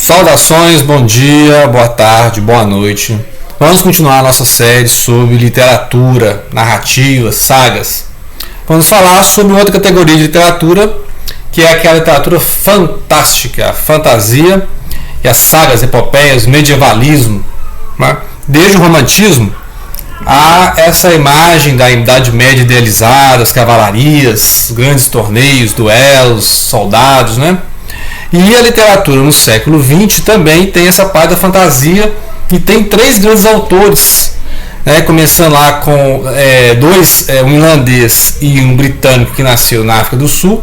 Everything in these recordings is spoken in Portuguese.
Saudações, bom dia, boa tarde, boa noite. Vamos continuar a nossa série sobre literatura, narrativas, sagas. Vamos falar sobre outra categoria de literatura, que é aquela literatura fantástica, a fantasia e as sagas, epopeias, medievalismo. Né? Desde o romantismo, há essa imagem da Idade Média idealizada, as cavalarias, grandes torneios, duelos, soldados, né? E a literatura no século XX também tem essa parte da fantasia e tem três grandes autores, né? Começando lá com um irlandês e um britânico que nasceu na África do Sul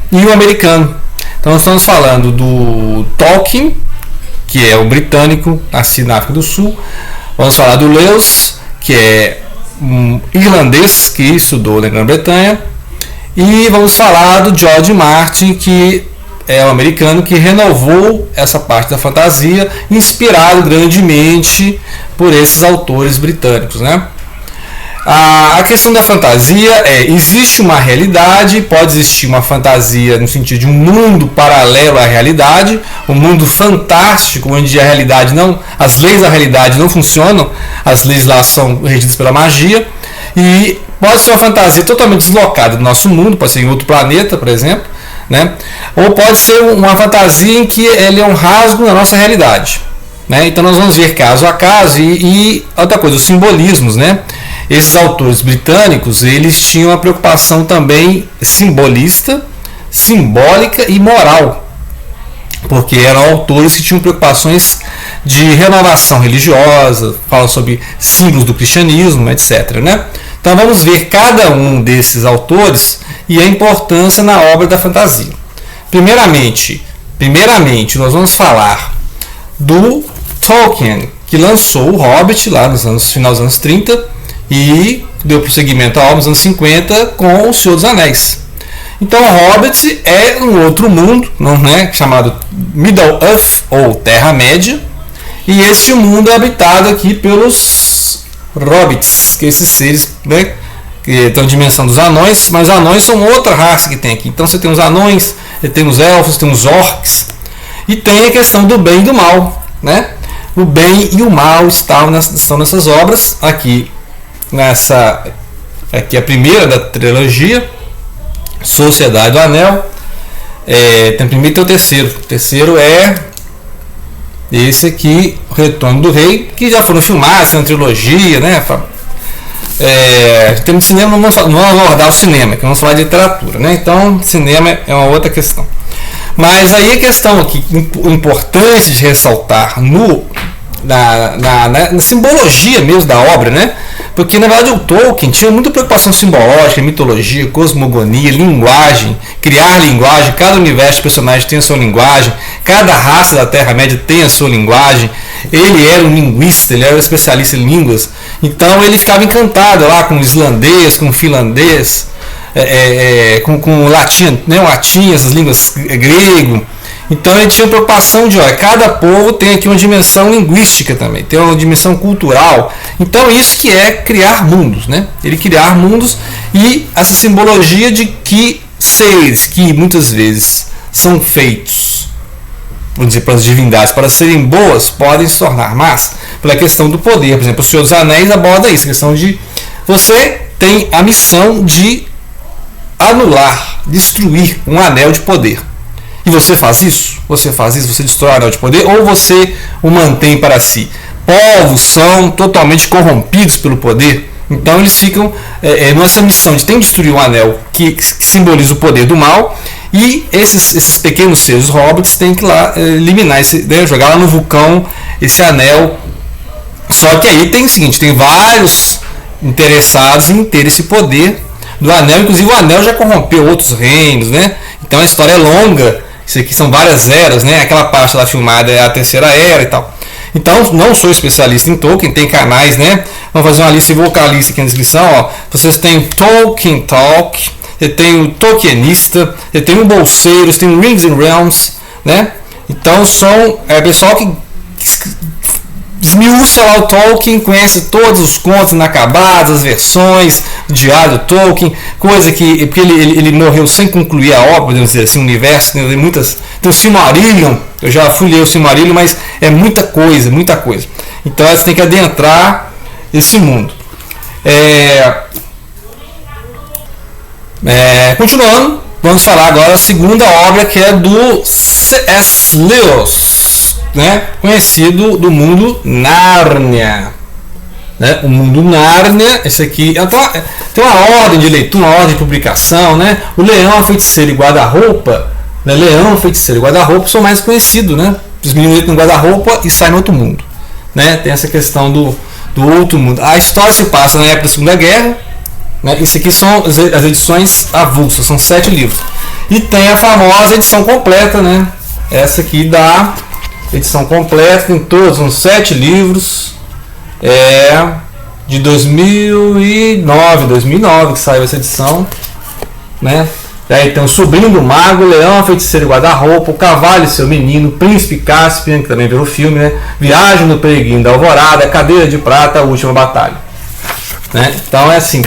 e um americano. Então nós estamos falando do Tolkien, que é o britânico, nascido na África do Sul. Vamos falar do Lewis, que é um irlandês que estudou na Grã-Bretanha. E vamos falar do George Martin, que é um americano que renovou essa parte da fantasia, inspirado grandemente por esses autores britânicos, né? A questão da fantasia existe uma realidade, pode existir uma fantasia no sentido de um mundo paralelo à realidade, um mundo fantástico, onde a realidade as leis da realidade não funcionam, as leis lá são regidas pela magia, e pode ser uma fantasia totalmente deslocada do nosso mundo, pode ser em outro planeta, por exemplo, né? Ou pode ser uma fantasia em que ele é um rasgo na nossa realidade, né? Então nós vamos ver caso a caso e outra coisa, os simbolismos, né? Esses autores britânicos, eles tinham uma preocupação também simbolista, simbólica e moral, porque eram autores que tinham preocupações de renovação religiosa, falam sobre símbolos do cristianismo, etc., né? Então vamos ver cada um desses autores e a importância na obra da fantasia. Primeiramente nós vamos falar do Tolkien, que lançou o Hobbit lá final dos anos 30 e deu prosseguimento à obra nos anos 50 com O Senhor dos Anéis. Então o Hobbit é um outro mundo, né, chamado Middle-earth ou Terra-média, e esse mundo é habitado aqui pelos hobbits, que esses seres, né, que tem a dimensão dos anões, mas anões são outra raça que tem aqui. Então você tem os anões, você tem os elfos, tem os orcs, e tem a questão do bem e do mal, né? O bem e o mal estão nessas obras aqui. Aqui a primeira da trilogia, Sociedade do Anel. Tem o primeiro e tem o terceiro. O terceiro é esse aqui, O Retorno do Rei, que já foram filmados na trilogia, né? Temos cinema, não vamos abordar o cinema, que vamos falar de literatura, né? Então, cinema é uma outra questão. Mas aí a questão aqui, importante de ressaltar na simbologia mesmo da obra, né? Porque na verdade o Tolkien tinha muita preocupação simbológica, mitologia, cosmogonia, linguagem, criar linguagem. Cada universo de personagem tem a sua linguagem, cada raça da Terra-média tem a sua linguagem. Ele era um linguista, ele era um especialista em línguas, então ele ficava encantado lá com o islandês, com o finlandês, com o latim, né, o latim, essas línguas grego. Então ele tinha preocupação de, cada povo tem aqui uma dimensão linguística também, tem uma dimensão cultural. Então isso que é criar mundos, né? Ele criar mundos e essa simbologia de que seres que muitas vezes são feitos, vamos dizer, para as divindades, para serem boas, podem se tornar más, pela questão do poder. Por exemplo, o Senhor dos Anéis aborda isso, a questão de você tem a missão de anular, destruir um anel de poder. E você faz isso, você destrói o anel de poder, ou você o mantém para si. Povos são totalmente corrompidos pelo poder, então eles ficam nessa missão de ter que destruir um anel que simboliza o poder do mal, e esses pequenos seres hobbits têm que lá eliminar, jogar lá no vulcão esse anel. Só que aí tem o seguinte, tem vários interessados em ter esse poder do anel, inclusive o anel já corrompeu outros reinos, né? Então a história é longa. Isso aqui são várias eras, né? Aquela parte lá filmada é a terceira era e tal. Então, não sou especialista em Tolkien, tem canais, né? Vamos fazer uma lista e vou colocar a lista aqui na descrição. Ó. Vocês têm o Tolkien Talk, você tem o Tolkienista, você tem o Bolseiros, tem o Rings and Realms, né? Então, são pessoal que esmiuça lá o Tolkien, conhece todos os contos inacabados, as versões, o diário do Tolkien, coisa que, porque ele morreu sem concluir a obra, podemos dizer assim, o universo, Tem o Silmarillion, eu já fui ler o Silmarillion, mas é muita coisa, muita coisa. Então você tem que adentrar esse mundo. Continuando, vamos falar agora a segunda obra, que é do C.S. Lewis, né? Conhecido do mundo Nárnia. Né? O mundo Nárnia, esse aqui tem uma ordem de leitura, uma ordem de publicação, né? O Leão, a Feiticeira e Guarda-Roupa, né? Leão, a Feiticeira e Guarda-Roupa são mais conhecidos, né? Os meninos entram no guarda-roupa e saem no outro mundo, né? Tem essa questão do outro mundo. A história se passa na época da Segunda Guerra, né? Isso aqui são as edições avulsas, são 7 livros. E tem a famosa edição completa, né? Essa aqui dá edição completa, tem todos, são 7 livros. De 2009 que saiu essa edição, né? Aí tem o Sobrinho do Mago, Leão, a Feiticeira e Guarda-Roupa, O Cavalo e Seu Menino, Príncipe Caspian, que também virou filme, né? Viagem no Peregrino da Alvorada, Cadeira de Prata, A Última Batalha, né? Então é assim,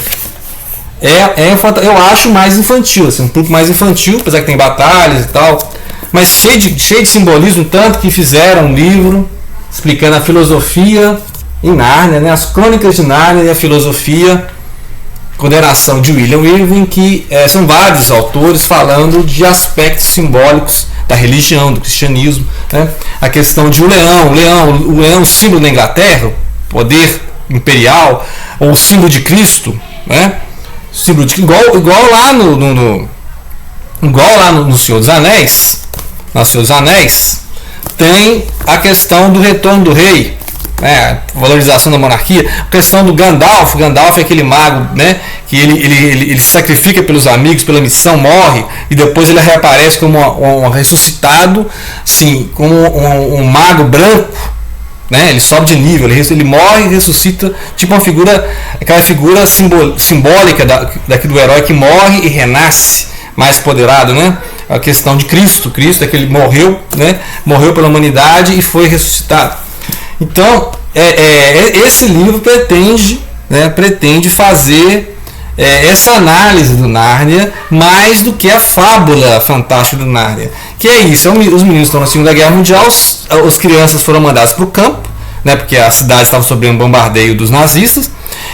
eu acho mais infantil, assim, um pouco mais infantil, apesar que tem batalhas e tal, mas cheio de simbolismo, tanto que fizeram um livro explicando a filosofia em Nárnia, né? As Crônicas de Nárnia e a Filosofia, condenação de William Irving, que são vários autores falando de aspectos simbólicos da religião, do cristianismo, né? A questão de o leão, símbolo da Inglaterra, poder imperial, ou o símbolo de Cristo, né? Símbolo de, igual lá no Senhor dos Anéis, tem a questão do retorno do rei, né, valorização da monarquia, a questão do Gandalf é aquele mago, né, que ele se sacrifica pelos amigos, pela missão, morre e depois ele reaparece como um ressuscitado, sim, como um mago branco, né, ele sobe de nível, ele morre e ressuscita, tipo aquela figura simbólica daquele do herói que morre e renasce mais poderado, né? A questão de Cristo é que ele morreu, né, morreu pela humanidade e foi ressuscitado. Então, esse livro pretende fazer essa análise do Nárnia mais do que a fábula fantástica do Nárnia. Que é isso, os meninos estão na Segunda Guerra Mundial, as crianças foram mandadas para o campo, né, porque a cidade estava sob um bombardeio dos nazistas,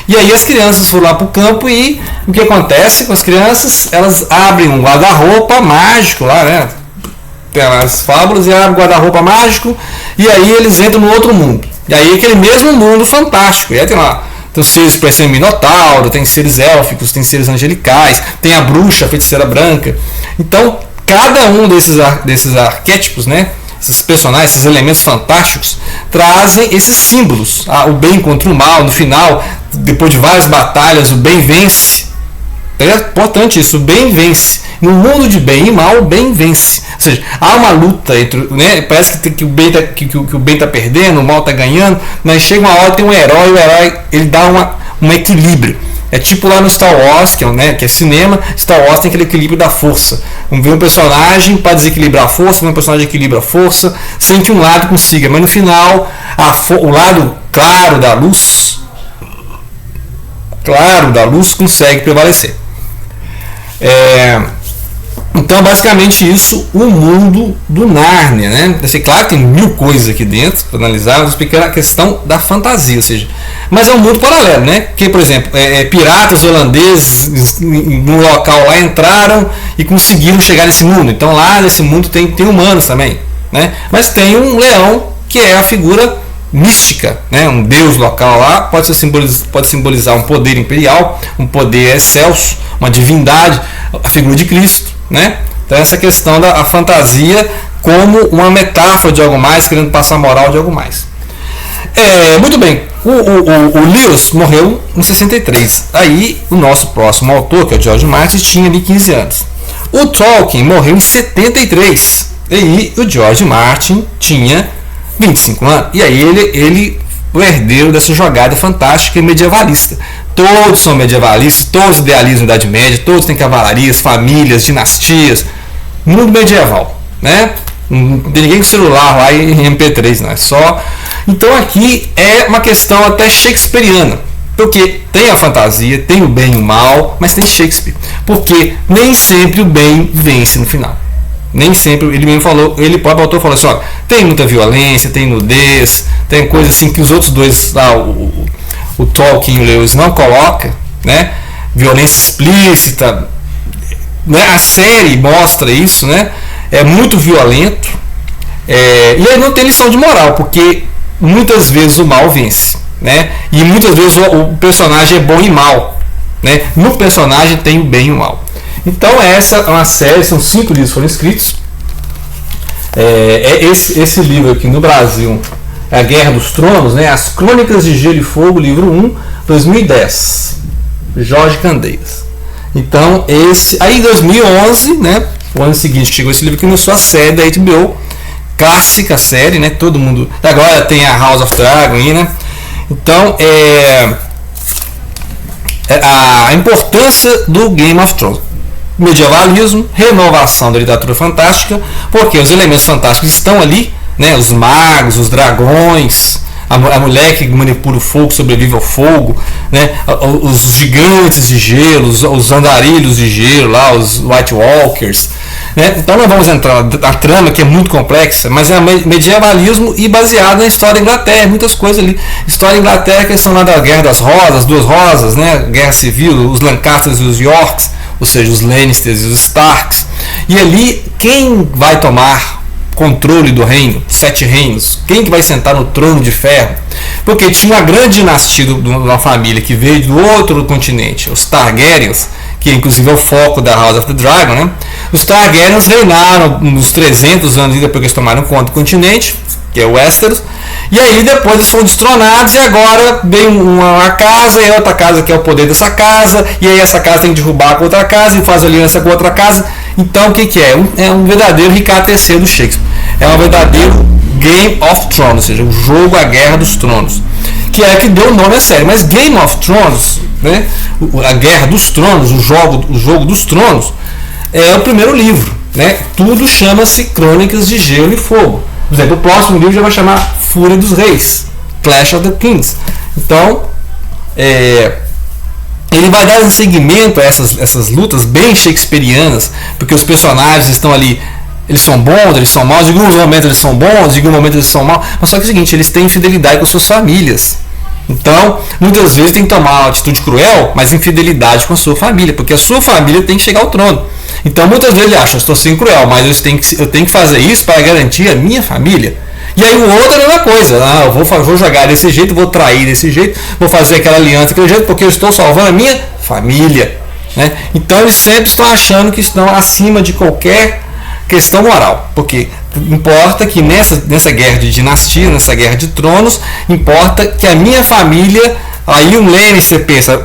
e aí as crianças foram lá para o campo e o que acontece com as crianças? Elas abrem um guarda-roupa mágico lá, né? Tem as fábulas e abre o guarda-roupa mágico e aí eles entram no outro mundo. E aí aquele mesmo mundo fantástico. E aí tem lá, tem os seres parecendo minotauro, tem seres élficos, tem seres angelicais, tem a bruxa, a feiticeira branca. Então, cada um desses arquétipos, né, esses personagens, esses elementos fantásticos, trazem esses símbolos. O bem contra o mal, no final, depois de várias batalhas, o bem vence. É importante isso, o bem vence. No mundo de bem e mal, o bem vence. Ou seja, há uma luta entre, né, parece que o bem está perdendo, o mal está ganhando, mas chega uma hora, tem um herói, o herói ele dá um equilíbrio. É tipo lá no Star Wars, que é cinema, Star Wars tem aquele equilíbrio da força. Vamos ver um personagem para desequilibrar a força, um personagem equilibra a força, sem que um lado consiga, mas no final, o lado claro da luz consegue prevalecer. Então, basicamente isso, o mundo do Nárnia, né? Claro que tem 1000 coisas aqui dentro para analisar, vou explicar a questão da fantasia, ou seja, mas é um mundo paralelo, né? Porque, por exemplo, piratas holandeses num local lá entraram e conseguiram chegar nesse mundo. Então lá nesse mundo tem humanos também, né? Mas tem um leão que é a figura mística, né? Um deus local lá, pode simbolizar um poder imperial, um poder excelso, uma divindade, a figura de Cristo, né? Então essa questão da fantasia como uma metáfora de algo mais, querendo passar a moral de algo mais. Muito bem, o Lewis morreu em 63. Aí o nosso próximo autor, que é o George Martin, tinha ali 15 anos. O Tolkien morreu em 73. E aí o George Martin tinha 25 anos. E aí ele o herdeiro dessa jogada fantástica e medievalista. Todos são medievalistas, todos idealizam a Idade Média, todos têm cavalarias, famílias, dinastias. Mundo medieval, né? Não tem ninguém com celular lá em MP3, não é só. Então aqui é uma questão até shakespeariana, porque tem a fantasia, tem o bem e o mal, mas tem Shakespeare, porque nem sempre o bem vence no final. Nem sempre, ele mesmo falou, ele próprio autor falou assim, ó, tem muita violência, tem nudez, tem coisa assim que os outros dois lá, o Tolkien e o Lewis não coloca, né? Violência explícita, né? A série mostra isso, né? É muito violento, e aí não tem lição de moral, porque muitas vezes o mal vence, né? E muitas vezes o personagem é bom e mal, né? No personagem tem o bem e o mal. Então essa é uma série, são 5 livros que foram escritos. Esse livro aqui no Brasil é A Guerra dos Tronos, né? As Crônicas de Gelo e Fogo, livro 1, 2010, Jorge Candeias. Então aí em 2011, né? O ano seguinte chegou esse livro que começou a série da HBO, clássica série, né? Todo mundo agora tem a House of Dragon aí, né? Então a importância do Game of Thrones. Medievalismo, renovação da literatura fantástica, porque os elementos fantásticos estão ali, né? Os magos, os dragões, a mulher que manipula o fogo, sobrevive ao fogo, né? Os gigantes de gelo, os andarilhos de gelo, lá, os White Walkers, né? Então não vamos entrar na trama, que é muito complexa, mas é medievalismo e baseado na história da Inglaterra, muitas coisas ali. História da Inglaterra, que são lá da Guerra das Rosas, Duas Rosas, né? Guerra Civil, os Lancasters e os Yorks, ou seja, os Lannisters e os Starks. E ali, quem vai tomar controle do reino, 7 reinos? Quem que vai sentar no trono de ferro? Porque tinha uma grande dinastia de uma família que veio do outro continente, os Targaryens, que inclusive é o foco da House of the Dragon, né? Os Targaryens reinaram nos 300 anos depois que eles tomaram conta do continente, que é o Westeros, e aí depois eles foram destronados e agora vem uma casa e outra casa que é o poder dessa casa, e aí essa casa tem que derrubar com outra casa e faz aliança com outra casa. Então o que é? É um verdadeiro Ricardo III do Shakespeare. É um verdadeiro Game of Thrones, ou seja, o jogo A Guerra dos Tronos, que é que deu o nome à série. Mas Game of Thrones, né, A Guerra dos Tronos, o jogo dos Tronos, é o primeiro livro, né? Tudo chama-se Crônicas de Gelo e Fogo. Por exemplo, o próximo livro já vai chamar Fúria dos Reis, Clash of the Kings. Então, ele vai dar um segmento a essas lutas bem shakespearianas, porque os personagens estão ali, eles são bons, eles são maus, em algum momento eles são bons, em algum momento eles são maus, mas só que é o seguinte, eles têm infidelidade com suas famílias. Então, muitas vezes tem que tomar uma atitude cruel, mas infidelidade com a sua família, porque a sua família tem que chegar ao trono. Então, muitas vezes ele acha, eu estou sendo cruel, mas eu tenho que fazer isso para garantir a minha família. E aí o outro é a mesma coisa, eu vou jogar desse jeito, vou trair desse jeito, vou fazer aquela aliança daquele jeito, porque eu estou salvando a minha família, né? Então, eles sempre estão achando que estão acima de qualquer questão moral, porque importa que nessa guerra de dinastia, nessa guerra de tronos, importa que a minha família, aí um Lannister pensa,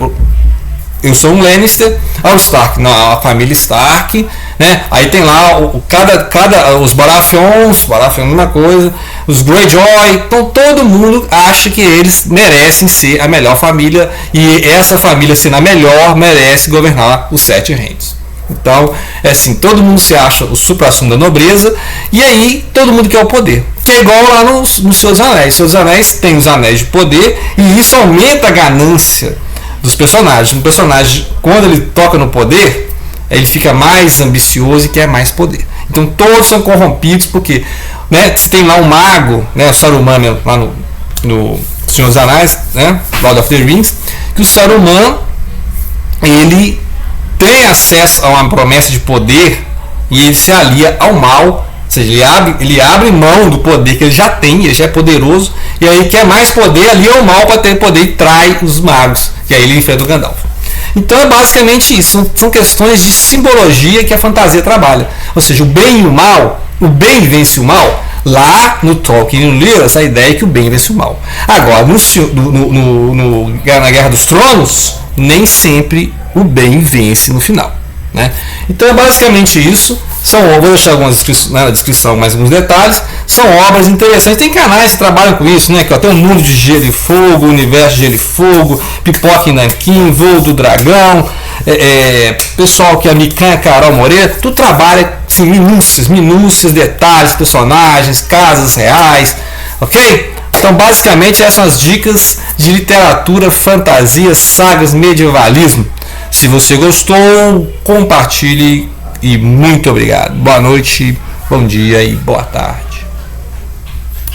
eu sou um Lannister, o Stark, não, a família Stark, né? Aí tem lá os Baratheons, é a mesma coisa, os Greyjoy, então todo mundo acha que eles merecem ser a melhor família, e essa família sendo a melhor merece governar os 7 reinos. Então, é assim, todo mundo se acha o supra-sumo da nobreza, e aí todo mundo quer o poder. Que é igual lá nos Seus Anéis. Seus Anéis tem os anéis de poder, e isso aumenta a ganância dos personagens. Um personagem, quando ele toca no poder, ele fica mais ambicioso e quer mais poder. Então todos são corrompidos, porque, né, se tem lá um mago, né, o Saruman lá no Senhor dos Anéis, né, Lord of the Rings, que o Saruman, ele tem acesso a uma promessa de poder e ele se alia ao mal, ou seja, ele abre mão do poder que ele já tem, ele já é poderoso, e aí quer mais poder, alia ao mal para ter poder e trai os magos, e aí ele enfrenta o Gandalf. Então é basicamente isso, são questões de simbologia que a fantasia trabalha, ou seja, o bem e o mal, o bem vence o mal. Lá no Tolkien e no Lewis, a ideia é que o bem vence o mal. Agora, na Guerra dos Tronos, nem sempre o bem vence no final, né? Então é basicamente isso. Vou deixar algumas na descrição mais alguns detalhes. São obras interessantes. Tem canais que trabalham com isso, né? Que tem o Mundo de Gelo e Fogo, Universo de Gelo e Fogo, Pipoca em Nanquim, Voo do Dragão, pessoal que é a Mikan, Carol Moreira, tudo trabalha assim, minúcias, detalhes, personagens, casas reais, ok? Então, basicamente, essas são as dicas de literatura, fantasia, sagas, medievalismo. Se você gostou, compartilhe e muito obrigado. Boa noite, bom dia e boa tarde.